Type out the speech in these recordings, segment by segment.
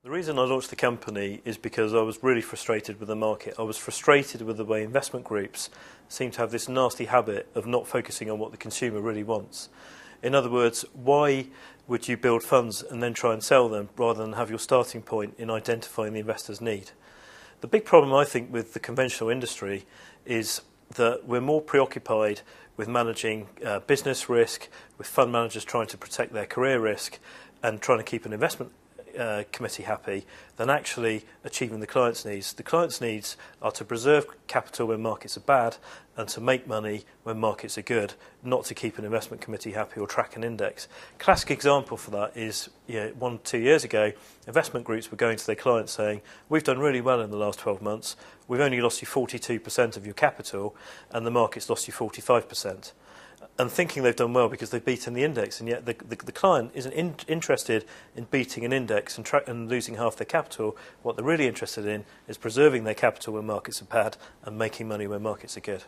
The reason I launched the company is because I was really frustrated with the market. I was frustrated with the way investment groups seem to have this nasty habit of not focusing on what the consumer really wants. In other words, why would you build funds and then try and sell them rather than have your starting point in identifying the investor's need? The big problem, I think, with the conventional industry is that we're more preoccupied with managing business risk, with fund managers trying to protect their career risk and trying to keep an investment committee happy than actually achieving the client's needs. The client's needs are to preserve capital when markets are bad and to make money when markets are good, not to keep an investment committee happy or track an index. Classic example for that is 1 or 2 years ago, investment groups were going to their clients saying, we've done really well in the last 12 months, we've only lost you 42% of your capital and the market's lost you 45%. And thinking they've done well because they've beaten the index, and yet the client isn't interested in beating an index and losing half their capital. What they're really interested in is preserving their capital when markets are bad and making money when markets are good.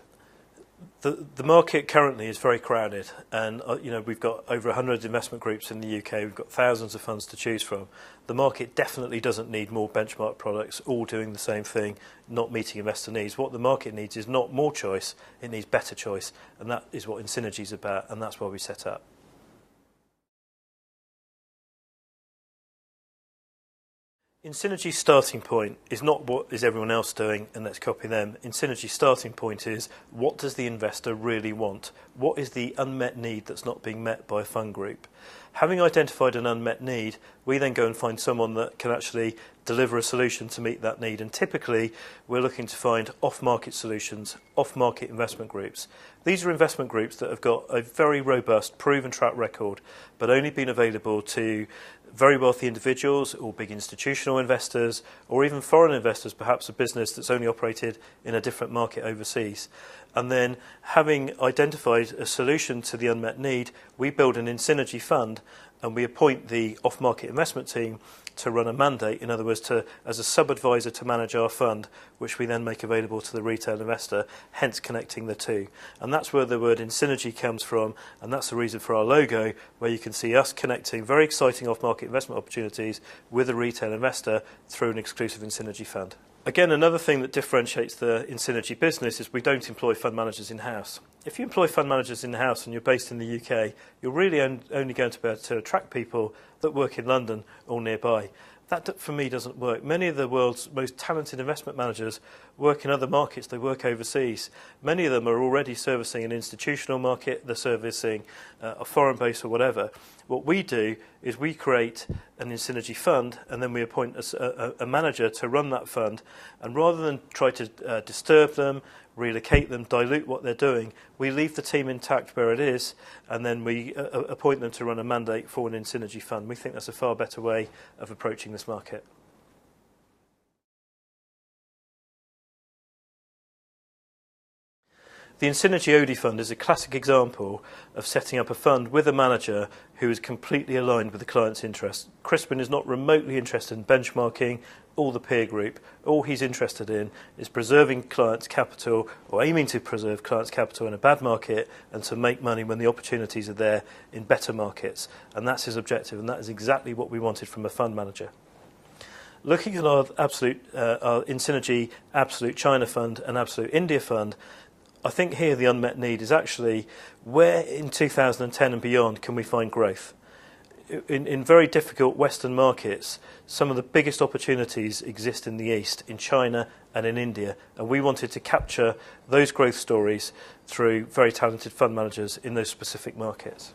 The market currently is very crowded, and we've got over 100 investment groups in the UK. We've got thousands of funds to choose from. The market definitely doesn't need more benchmark products, all doing the same thing, not meeting investor needs. What the market needs is not more choice; it needs better choice, and that is what INSYNERGY is about, and that's why we set up. INSYNERGY's starting point is not what is everyone else doing and let's copy them. INSYNERGY's starting point is what does the investor really want? What is the unmet need that's not being met by a fund group? Having identified an unmet need, we then go and find someone that can actually deliver a solution to meet that need. And typically, we're looking to find off-market solutions, off-market investment groups. These are investment groups that have got a very robust, proven track record, but only been available to very wealthy individuals or big institutional investors or even foreign investors, perhaps a business that's only operated in a different market overseas. And then having identified a solution to the unmet need, we build an INSYNERGY fund and we appoint the off-market investment team to run a mandate, in other words, as a sub-advisor to manage our fund, which we then make available to the retail investor, hence connecting the two. And that's where the word INSYNERGY comes from, and that's the reason for our logo, where you can see us connecting very exciting off-market investment opportunities with a retail investor through an exclusive INSYNERGY fund. Again, another thing that differentiates the INSYNERGY business is we don't employ fund managers in-house. If you employ fund managers in-house and you're based in the UK, you're really only going to be able to attract people that work in London or nearby. That, for me, doesn't work. Many of the world's most talented investment managers work in other markets. They work overseas. Many of them are already servicing an institutional market. They're servicing a foreign base or whatever. What we do is we create an INSYNERGY fund, and then we appoint a manager to run that fund. And rather than try to disturb them, relocate them, dilute what they're doing, we leave the team intact where it is, and then we appoint them to run a mandate for an INSYNERGY fund. We think that's a far better way of approaching this market. The INSYNERGY OD fund is a classic example of setting up a fund with a manager who is completely aligned with the client's interests. Crispin is not remotely interested in benchmarking or the peer group. All he's interested in is preserving clients' capital, or aiming to preserve clients' capital in a bad market and to make money when the opportunities are there in better markets. And that's his objective, and that is exactly what we wanted from a fund manager. Looking at our INSYNERGY Absolute China Fund and Absolute India Fund, I think here the unmet need is actually where in 2010 and beyond can we find growth? In very difficult Western markets, some of the biggest opportunities exist in the East, in China and in India, and we wanted to capture those growth stories through very talented fund managers in those specific markets.